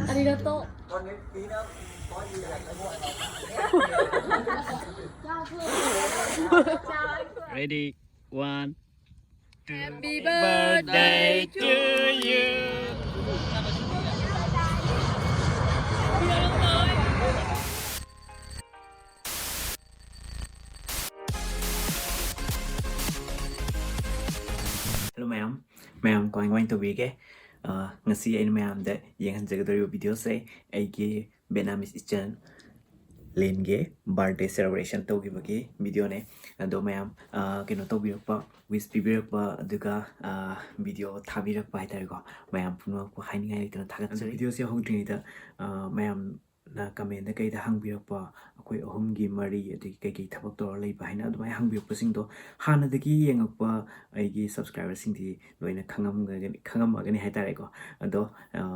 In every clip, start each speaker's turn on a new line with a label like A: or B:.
A: ありがとう。
B: Ready, one, two,
A: Happy
B: birthday to you. Hello ma'am có anh quanh tụi cái ngasi anh ma'am đã yang han jaga video say ai cái Vietnamese kitchen lên cái birthday celebration tàu cái bagi video này do ma'am cái nó tàu birak pa wish birak pa aduga video tha birak pa hai ko ma'am puno ko hai ngai cái nó tha cái video se hong ding da ma'am na comment da kai da hang birak pa akoi ahum gi mari adi kai kai thabak tor lei ba haina adumai hang birak pa sing do hana da gi yengak pa ai gi subscriber sing di loina khangam agani hai tare ko ado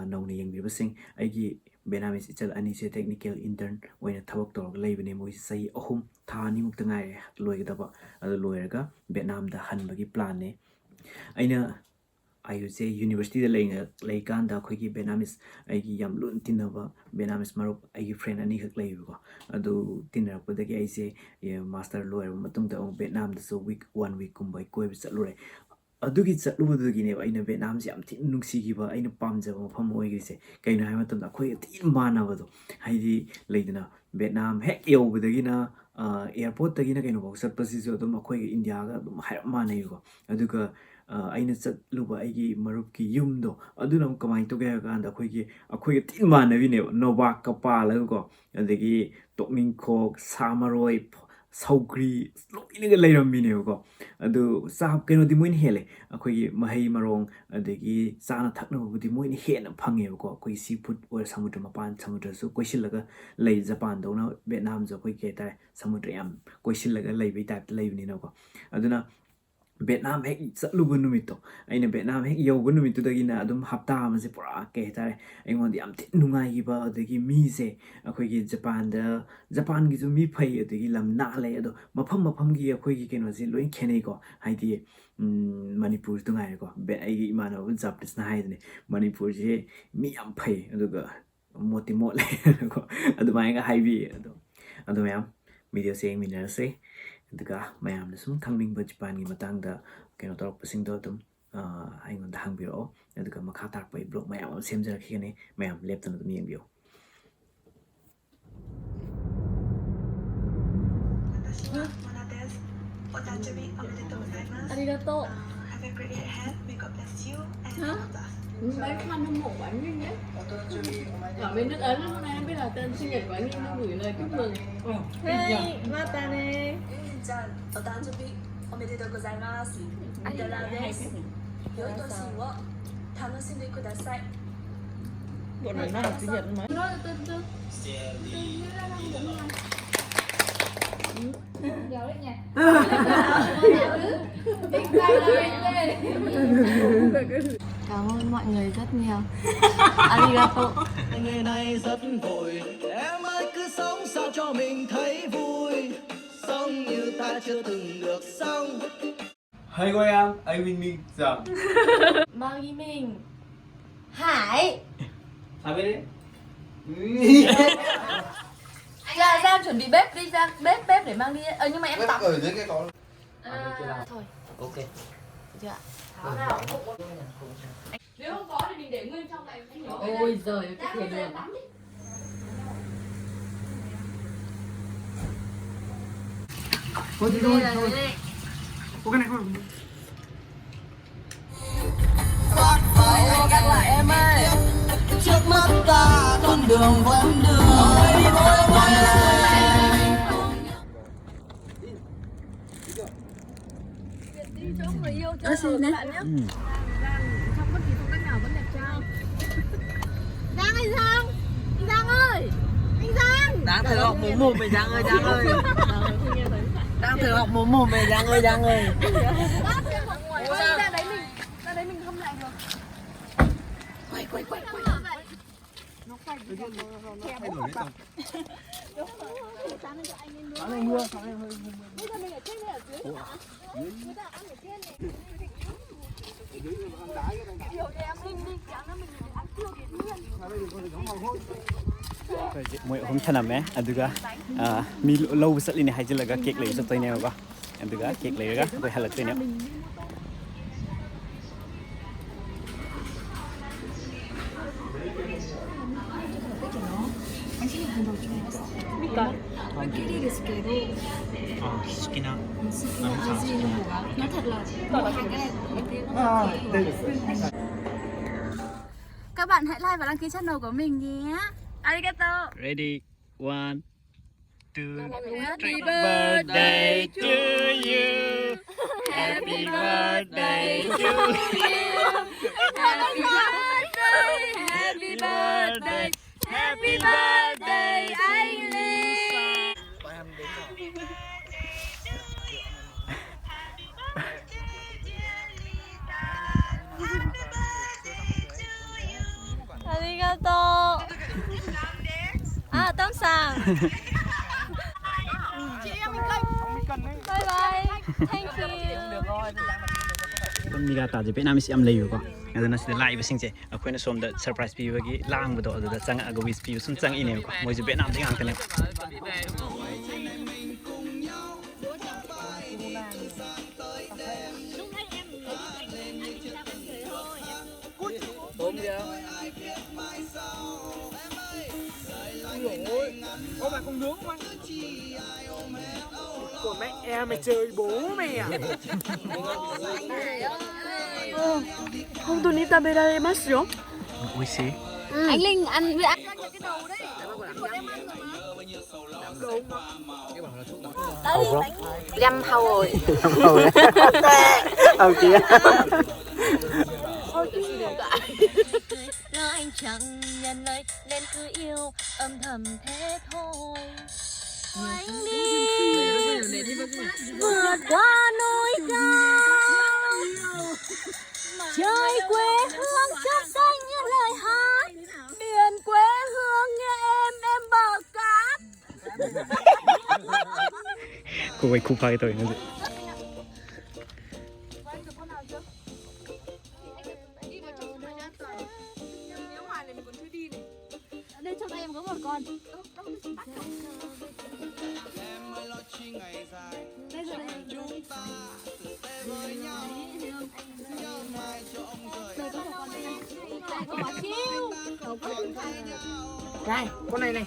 B: nong ni yeng bi ba sing ai gi Vietnamese ichal ani se technical intern oina thabak tor lei bane moi sai ahum tha ni muk tangai loi da ba ado loiraga Vietnam da han bagi plan ne aina IUC University da lei kan da khoi gi Vietnamese ai gi yam lun tinaba Vietnamese marup ai gi friend ani khak lei ko adu tinra ko da gi ai se master loir matung da Vietnam da so week 1 week kum bai koi bi chatlure adugi chatlubudugi ne aina Vietnam se am thi nungsi gi ba aina pamjaba mafam oi gi se kaina hai matam da khoi ti mana ba do haidi leidana Vietnam hek yobudagi na airport tagi na kaino bok satpasi so dum khoi gi India ga dum hai ma nei ko aduga aina chatluba ai gi marup ki yum do aduna kamai to ga ga da khoi gi ti mana bi ne Novak ka pa la ko adagi tokning khok samaroi saugri loina ga leiram mi ne ko adu sab keno di moin hele akhoi gi mahai marong adagi sana thakna bu di moin he na phange ko akhoi seafood or samudra mapan samudra su koisil laga lei Japan do na Vietnam jo khoi ke ta samudra yam koisil laga lei bi type lei ni na ko aduna Vietnam hek chatlubu numito aina Vietnam hek yobu numito dagi na adum hapta ma se pura ke tare aingon di am ti nungai gi ba adagi mi se akhoi gi Japan gi ju mi phai adagi lam na le ado mafam gi akhoi gi keno se loin khenei ko haidi Manipur tu ngai ko be ai gi imana bu Japanese na haidne Manipur je mi am phai aduga moti mo le ko adu mai ga haibi ado ma'am video se minar se aduga mayam na sum khangning ba Japan gi matang da keno tor pasing do dum aingon da hangbiro aduga makha tak pai blog mayam am semjar khine mayam lep tan dum yeng bio
A: ありがとう。
C: Bán khăn hâm mộ bạn Nguyên đấy. Ở bên nước Ấn hôm nay em biết là tên sinh nhật của anh Nguyên, nó gửi lời chúc mừng.
A: Hey, mata ne.
D: じゃあお誕生日おめでとうございます。みたらです。良い年を楽しんでください。
A: Bộ này nó là sinh nhật mấy?
C: Nói là tên tên. Giàu đấy nha.
A: Cảm ơn mọi người rất nhiều. Arigato.
E: Ngày nay rất vội, em ơi cứ sống sao cho mình thấy vui, sống như ta chưa từng được sống.
F: Hay quá em, anh Minh rằng
A: Maggie Minh. Hải.
F: sao biết đấy?
A: Ra Giang chuẩn bị bếp đi, Giang bếp để mang đi. Nhưng mà em tắm.
G: ở dưới cái có
A: Thôi.
F: Ok.
A: Chưa ạ?
C: Nếu không có thì mình để nguyên trong này.
A: Ôi giời, cái thìa đường.
F: Thôi thì thôi, thôi. Có cái này không?
E: Gác lại em ơi, trước mắt ta con đường vẫn đường.
A: Ở xin đấy.
C: Trong bất kỳ phong cách nào vẫn đẹp trai.
A: Giang ơi Giang. Giang ơi. Anh Giang.
E: Đang thử học mồm mồm về Giang ơi, Giang ơi. Đang thử học mồm mồm về Giang ơi, Giang ơi.
A: Ra đấy mình không lại được. Quay. Nó quay.
F: Thay đổi đấy
A: Đúng rồi. Sáng nay anh lên
F: Sáng nay mưa, sáng nay hơi mưa.
A: Bây giờ mình ở trên hay ở dưới hả? Người ta ăn ở trên này.
F: Ở dưới là ăn đá cái đang đá.
A: Điều cho em
B: Moi hum thaname aduga mi low satlini haijilaga cake lei sattoine ba aduga cake leiraga koi halaktoine
A: Nói thật là các bạn hãy like và đăng ký channel của mình nhé. Arigato.
B: Ready 1 2 Happy birthday to you. Happy birthday to you.
A: Happy birthday. Happy birthday. Happy birthday anh Ly. Arigato. À, Tâm Sàng. Chị em mình kênh. Bye bye. Thank you.
B: Miga ta je Vietnamese am lei ko adana sida live sing je akoina som da surprise pi bagi lang bodo adada chang aga wish pi sum chang ine ko moi je Vietnam ding ang tane
F: Có bạn con nướng không anh? Của mẹ em mày chơi bố mày à? Không tôi nita bedarimasu.
B: ui xí
A: Anh Linh ăn với ăn cái đầu đấy. Dăm hầu rồi.
B: ông kia
G: Lo anh chẳng nhận lời nên cứ yêu âm thầm thế thôi. Anh đi vượt qua núi cao, trời quê hương chất xanh như lời hát, biển quê hương như em bờ cát.
B: cô quay khu phai tôi nữa
A: Đây trong tay em có một con. Đây rồi đây. Đây có một con đây. Đây có quả chiêu.
F: Đây, con này này.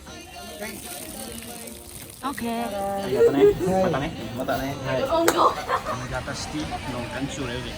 F: Đây.
A: Ok.
B: mata này hai jata sti no kan chu le ni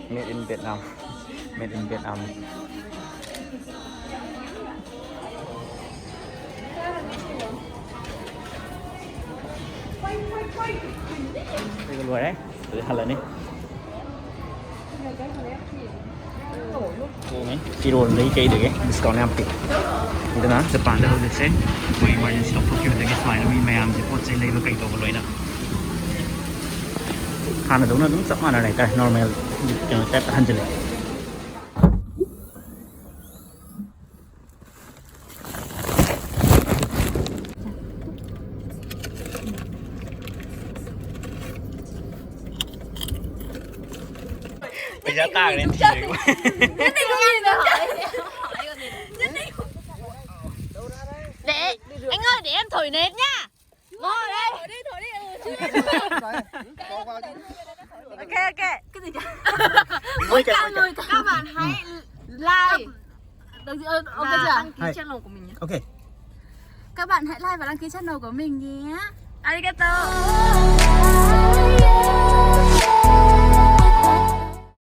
B: made in Vietnam made in Vietnam đây luôn đấy từ hai lần đi Kilo lấy cây được cái discount em kịp itu na Japan dah udah sih mau emergency stop procurement dengan smile mi mayam je pot saya lagi kai to boleh na Hana đúng là đúng sắp mà này cái normal cho tép hành trình bây giờ ta lên thì
A: Nhất định không nhìn được hỏi. Để anh ơi để em thổi nến nhá. Ngồi đây. Thổi đi. Ok. Cái gì vậy? Các bạn hãy like. Ok chưa? Đăng ký channel của mình nhé.
B: ok
A: Các bạn hãy like và đăng ký channel của mình nhé. Arigato.